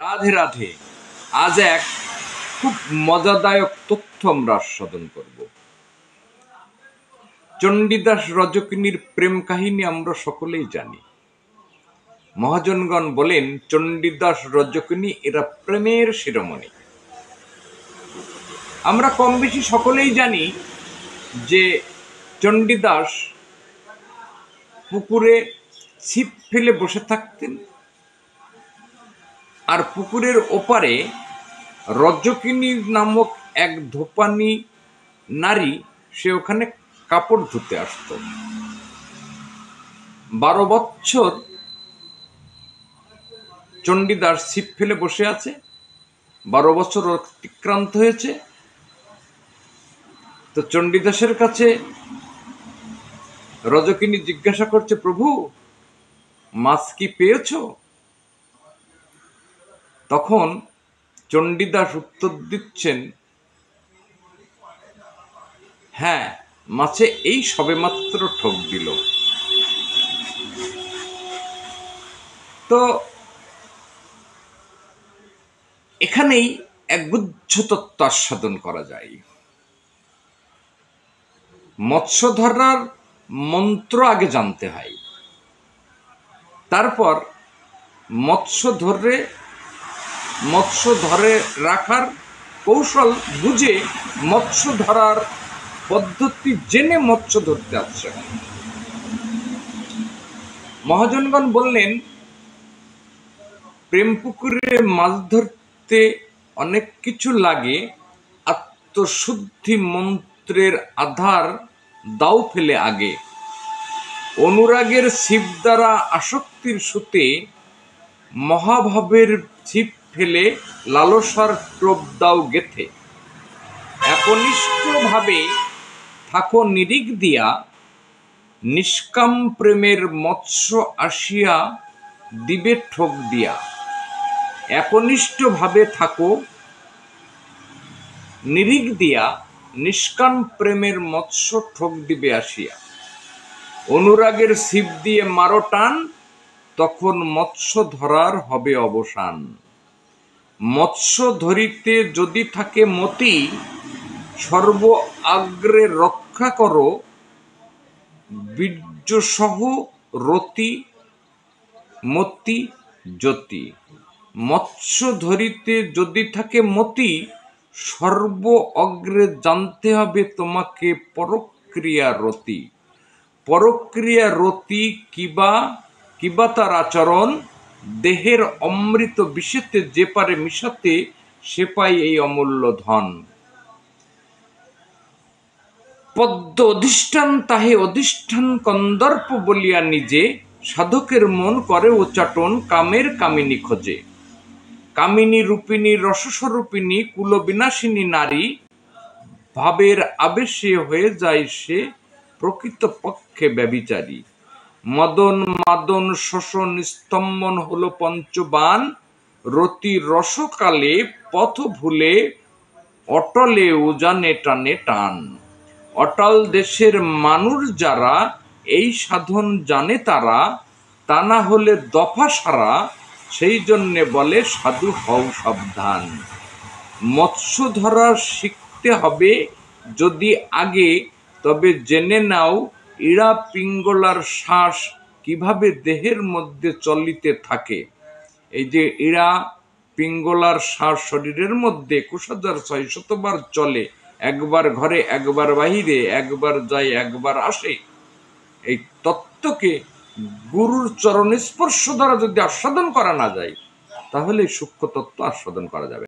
রাধে রাধে। আজ এক খুব মজাদায়ক তথ্য আমরা আস্বাদন করব। চণ্ডীদাস রজকিনীর প্রেম কাহিনী আমরা সকলেই জানি। মহাজনগণ বলেন চণ্ডীদাস রজকিনী এরা প্রেমের শিরোমণি। আমরা কম বেশি সকলেই জানি যে চণ্ডীদাস পুকুরে ছিপ ফেলে বসে থাকতেন, আর পুকুরের ওপারে রজকিনী নামক এক ধোপানি নারী সে ওখানে কাপড় ধুতে আসত। 12 বছর চণ্ডীদাস ছিপ ফেলে বসে আছে, 12 বছর অতিক্রান্ত হয়েছে। তো চণ্ডীদাসের কাছে রজকিনী জিজ্ঞাসা করছে, প্রভু মাছ কি পেয়েছ? তখন চণ্ডীদাস উত্তর দিচ্ছেন, হ্যাঁ, মাছে এই সবেমাত্র ঠোক দিল। তো এখানেই এক গুচ্ছ তত্ত্ব আস্বাদন করা যায়। মৎস্য ধরার মন্ত্র আগে জানতে হয়, তারপর মৎস্য ধরে রাখার কৌশল বুঝে মৎস্য ধরার পদ্ধতি জেনে মৎস্য ধরতে আসছে। মহাজনগণ বললেন, প্রেম পুকুরে মাছ ধরতে অনেক কিছু লাগে। আত্মশুদ্ধি মন্ত্রের আধার দাও ফেলে আগে, অনুরাগের ছিপ দ্বারা আসক্তির সুতে, মহাভাবের ছিপ ফেলে লালসার টোপ দাও গেথে। একনিষ্ঠভাবে থাকো নিরিখ দিয়া, নিষ্কাম প্রেমের মৎস্য আসিয়া দিবে ঠোক দিয়া। একনিষ্ঠভাবে থাকো নিরিখ দিয়া, নিষ্কাম প্রেমের মৎস্য ঠোক দিবে আসিয়া। অনুরাগের ছিপ দিয়ে মারো টান, তখন মৎস্য ধরার হবে অবসান। মৎস্য ধরিতে যদি থাকে মতি, সর্ব আগ্রে রক্ষা করো বীর্যসহ রতি মতি জ্যোতি। মৎস্য ধরিতে যদি থাকে মতি, সর্ব অগ্রে জানতে হবে তোমাকে পরক্রিয়া রতি। পরক্রিয়া রতি কিবা তার আচরণ, দেহের অমৃত বিষেতে যে পারে মিশাতে, সে পায় এই অমূল্য ধন। পদ্ম অধিষ্ঠান তাহে অধিষ্ঠান কন্দর্প বলিয়া নিজে, সাধকের মন করে উচ্চাটন কামের কামিনী খোঁজে। কামিনী রূপিণী রসস্বরূপিণী কুলবিনাশিনী নারী, ভাবের আবেশে হয়ে যায় সে প্রকৃত পক্ষে ব্যভিচারী। মদন মাদন শোষণ স্তম্ভন হলো পঞ্চবান, রতি রসকালে পথ ভুলে অটলে উজানে টানে টান। অটল দেশের মানুষ যারা এই সাধন জানে তারা, তা না হলে দফা সারা, সেই জন্যে বলে সাধু হও সাবধান। মৎস্য ধরা শিখতে হবে যদি আগে, তবে জেনে নাও ইড়া পিঙ্গলার শ্বাস কিভাবে দেহের মধ্যে চলিতে থাকে। এই যে ইড়া পিঙ্গলার শ্বাস শরীরের মধ্যে 21,600 বার চলে, একবার ঘরে একবার বাহিরে, একবার যায় একবার আসে। এই তত্ত্বকে গুরুর চরণ স্পর্শ দ্বারা যদি আস্বাদন করা না যায়, তাহলে সূক্ষ্ম তত্ত্ব আস্বাদন করা যাবে।